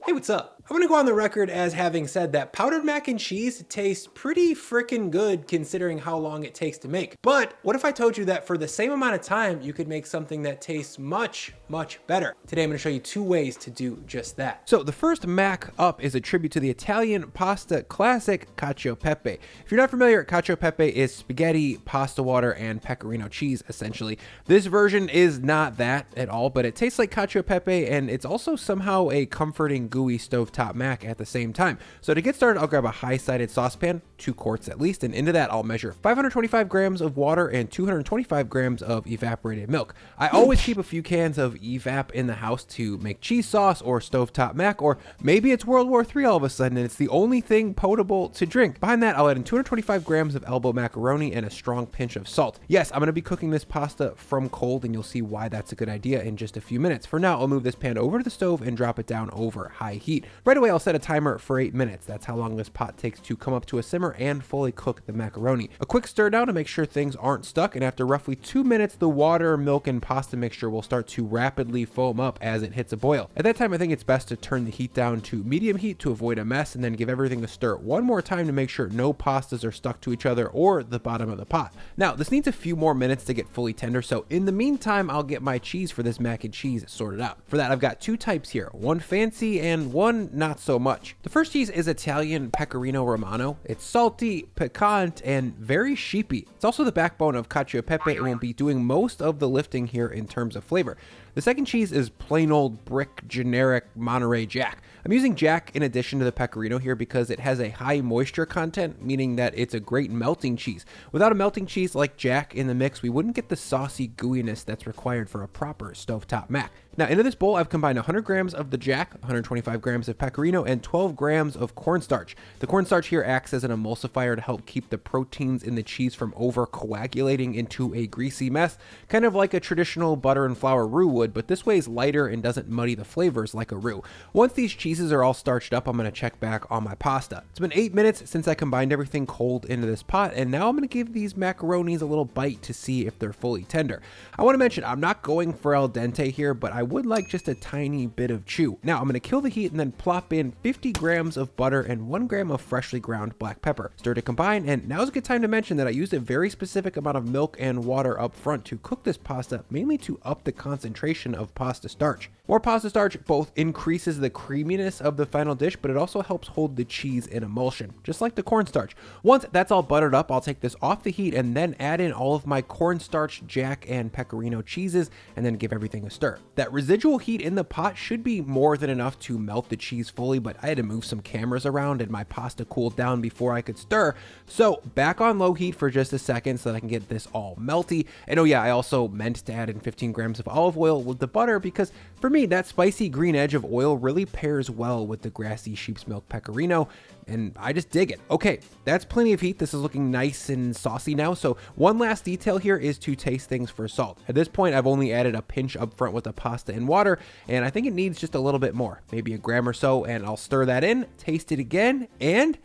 Hey, what's up? I'm gonna go on the record as having said that powdered mac and cheese tastes pretty freaking good considering how long it takes to make. But what if I told you that for the same amount of time, you could make something that tastes much, much better? Today, I'm gonna show you 2 ways to do just that. So the first mac up is a tribute to the Italian pasta classic Cacio Pepe. If you're not familiar, Cacio Pepe is spaghetti, pasta water, and pecorino cheese, essentially. This version is not that at all, but it tastes like Cacio Pepe, and it's also somehow a comforting gooey stovetop mac at the same time. So to get started, I'll grab a high-sided saucepan, 2 quarts at least, and into that I'll measure 525 grams of water and 225 grams of evaporated milk. I always keep a few cans of evap in the house to make cheese sauce or stovetop mac, or maybe it's World War III all of a sudden and it's the only thing potable to drink. Behind that, I'll add in 225 grams of elbow macaroni and a strong pinch of salt. Yes, I'm going to be cooking this pasta from cold, and you'll see why that's a good idea in just a few minutes. For now, I'll move this pan over to the stove and drop it down over high heat. Right away, I'll set a timer for 8 minutes. That's how long this pot takes to come up to a simmer and fully cook the macaroni. A quick stir down to make sure things aren't stuck, and after roughly 2 minutes, the water, milk, and pasta mixture will start to rapidly foam up as it hits a boil. At that time, I think it's best to turn the heat down to medium heat to avoid a mess, and then give everything a stir one more time to make sure no pastas are stuck to each other or the bottom of the pot. Now, this needs a few more minutes to get fully tender, so in the meantime, I'll get my cheese for this mac and cheese sorted out. For that, I've got 2 types here, one fancy and one not so much. The first cheese is Italian Pecorino Romano. It's salty, piquant, and very sheepy. It's also the backbone of Cacio Pepe and will be doing most of the lifting here in terms of flavor. The second cheese is plain old brick generic Monterrey Jack. I'm using Jack in addition to the Pecorino here because it has a high moisture content, meaning that it's a great melting cheese. Without a melting cheese like Jack in the mix, we wouldn't get the saucy gooiness that's required for a proper stovetop mac. Now into this bowl, I've combined 100 grams of the Jack, 125 grams of Pecorino, and 12 grams of cornstarch. The cornstarch here acts as an emulsifier to help keep the proteins in the cheese from over coagulating into a greasy mess, kind of like a traditional butter and flour roux would, but this way is lighter and doesn't muddy the flavors like a roux. Once these cheeses are all starched up, I'm going to check back on my pasta. It's been 8 minutes since I combined everything cold into this pot, and now I'm going to give these macaronis a little bite to see if they're fully tender. I want to mention I'm not going for al dente here, but I would like just a tiny bit of chew. Now I'm going to kill the heat and then plop in 50 grams of butter and 1 gram of freshly ground black pepper. Stir to combine, and now's a good time to mention that I used a very specific amount of milk and water up front to cook this pasta, mainly to up the concentration of pasta starch. More pasta starch both increases the creaminess of the final dish, but it also helps hold the cheese in emulsion, just like the cornstarch. Once that's all buttered up, I'll take this off the heat and then add in all of my cornstarch, Jack, and Pecorino cheeses, and then give everything a stir. That residual heat in the pot should be more than enough to melt the cheese fully, but I had to move some cameras around and my pasta cooled down before I could stir. So back on low heat for just a second so that I can get this all melty. And oh yeah, I also meant to add in 15 grams of olive oil with the butter because for me, that spicy green edge of oil really pairs well with the grassy sheep's milk pecorino, and I just dig it. Okay, that's plenty of heat. This is looking nice and saucy now. So one last detail here is to taste things for salt. At this point, I've only added a pinch up front with the pasta and water, and I think it needs just a little bit more, maybe a gram or so, and I'll stir that in, taste it again, and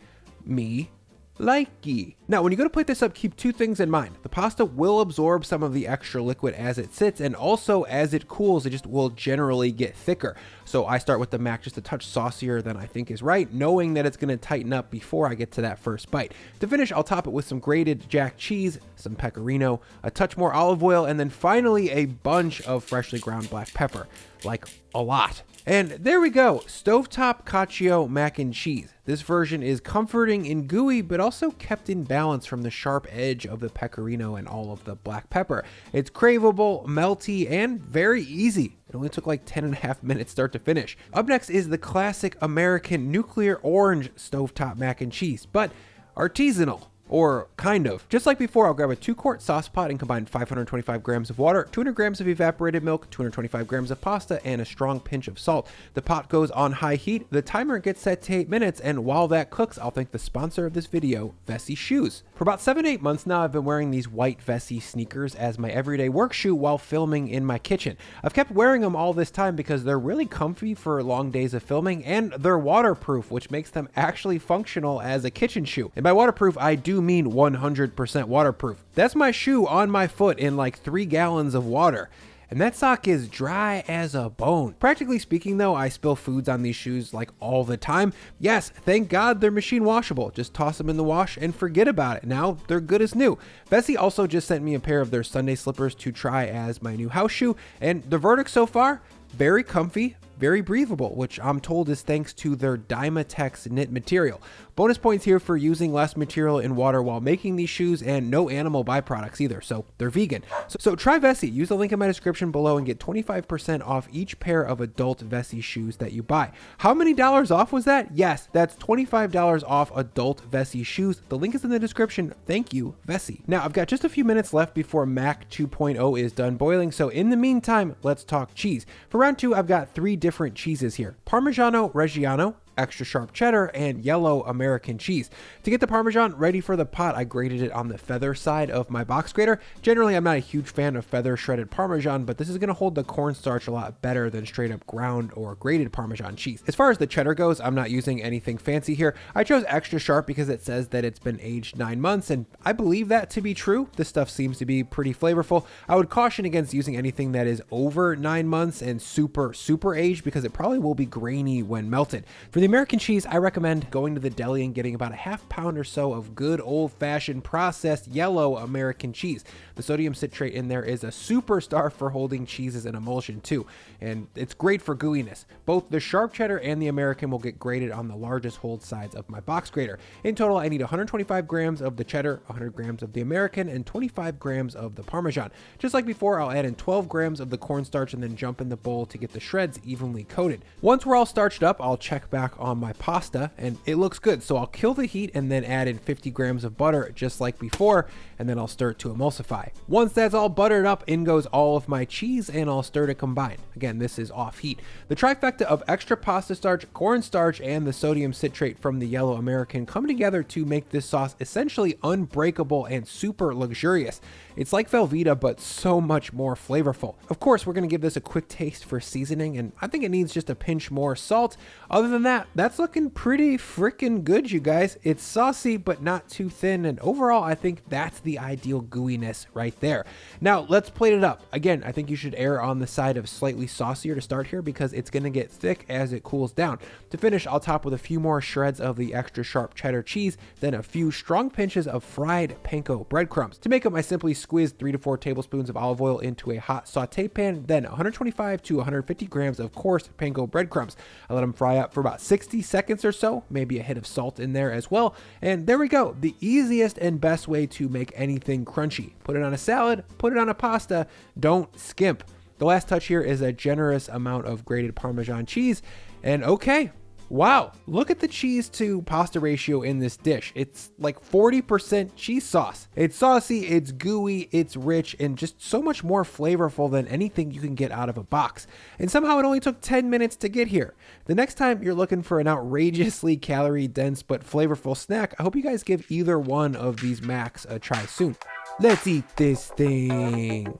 me likey. Now, when you go to plate this up, keep 2 things in mind. The pasta will absorb some of the extra liquid as it sits, and also as it cools, it just will generally get thicker. So I start with the mac just a touch saucier than I think is right, knowing that it's going to tighten up before I get to that first bite. To finish, I'll top it with some grated Jack cheese, some pecorino, a touch more olive oil, and then finally a bunch of freshly ground black pepper. Like a lot. And there we go, Stovetop Cacio mac and cheese. This version is comforting and gooey, but also kept in balance from the sharp edge of the pecorino and all of the black pepper. It's craveable, melty, and very easy. It only took like 10.5 minutes start to finish. Up next is the classic American nuclear orange stovetop mac and cheese, but artisanal. Or kind of. Just like before, I'll grab a 2-quart sauce pot and combine 525 grams of water, 200 grams of evaporated milk, 225 grams of pasta, and a strong pinch of salt. The pot goes on high heat, the timer gets set to 8 minutes, and while that cooks, I'll thank the sponsor of this video, Vessi Shoes. For about 7 to 8 months now, I've been wearing these white Vessi sneakers as my everyday work shoe while filming in my kitchen. I've kept wearing them all this time because they're really comfy for long days of filming, and they're waterproof, which makes them actually functional as a kitchen shoe. And by waterproof, I do mean 100% waterproof. That's my shoe on my foot in like 3 gallons of water. and that sock is dry as a bone. Practically speaking though, I spill foods on these shoes like all the time. Yes, thank God they're machine washable. Just toss them in the wash and forget about it. Now they're good as new. Vessi also just sent me a pair of their Sunday slippers to try as my new house shoe, and the verdict so far, very comfy, very breathable, which I'm told is thanks to their Dymatex knit material. Bonus points here for using less material in water while making these shoes, and no animal byproducts either, so they're vegan. So try Vessi. Use the link in my description below and get 25% off each pair of adult Vessi shoes that you buy. How many dollars off was that? Yes, that's $25 off adult Vessi shoes. The link is in the description. Thank you, Vessi. Now, I've got just a few minutes left before Mac 2.0 is done boiling, so in the meantime, let's talk cheese. For round 2, I've got 3 different cheeses here: Parmigiano Reggiano, extra sharp cheddar, and yellow American cheese. To get the Parmesan ready for the pot, I grated it on the feather side of my box grater. Generally, I'm not a huge fan of feather shredded Parmesan, but this is going to hold the cornstarch a lot better than straight up ground or grated Parmesan cheese. As far as the cheddar goes, I'm not using anything fancy here. I chose extra sharp because it says that it's been aged 9 months, and I believe that to be true. This stuff seems to be pretty flavorful. I would caution against using anything that is over 9 months and super aged, because it probably will be grainy when melted. For the American cheese, I recommend going to the deli and getting about a half pound or so of good old-fashioned processed yellow American cheese. The sodium citrate in there is a superstar for holding cheeses in emulsion too, and it's great for gooiness. Both the sharp cheddar and the American will get grated on the largest hold sides of my box grater. In total, I need 125 grams of the cheddar, 100 grams of the American, and 25 grams of the Parmesan. Just like before, I'll add in 12 grams of the cornstarch and then jump in the bowl to get the shreds evenly coated. Once we're all starched up, I'll check back on my pasta, and it looks good, so I'll kill the heat and then add in 50 grams of butter just like before, and then I'll stir it to emulsify. Once that's all buttered up, in goes all of my cheese, and I'll stir to combine. Again, this is off heat. The trifecta of extra pasta starch, cornstarch, and the sodium citrate from the yellow American come together to make this sauce essentially unbreakable and super luxurious. It's like Velveeta, but so much more flavorful. Of course, we're going to give this a quick taste for seasoning, and I think it needs just a pinch more salt. Other than that, that's looking pretty freaking good, you guys. It's saucy, but not too thin, and overall, I think that's the ideal gooiness right there. Now, let's plate it up. Again, I think you should err on the side of slightly saucier to start here, because it's going to get thick as it cools down. To finish, I'll top with a few more shreds of the extra sharp cheddar cheese, then a few strong pinches of fried panko breadcrumbs. To make up, I simply squeeze 3 to 4 tablespoons of olive oil into a hot saute pan, then 125 to 150 grams of coarse panko breadcrumbs. I let them fry up for about 60 seconds or so, maybe a hit of salt in there as well, and there we go. The easiest and best way to make anything crunchy. Put it on a salad, put it on a pasta, don't skimp. The last touch here is a generous amount of grated Parmesan cheese, and okay. Wow, look at the cheese to pasta ratio in this dish. It's like 40% cheese sauce. It's saucy, it's gooey, it's rich, and just so much more flavorful than anything you can get out of a box. And somehow it only took 10 minutes to get here. The next time you're looking for an outrageously calorie dense but flavorful snack, I hope you guys give either one of these Macs a try soon. Let's eat this thing.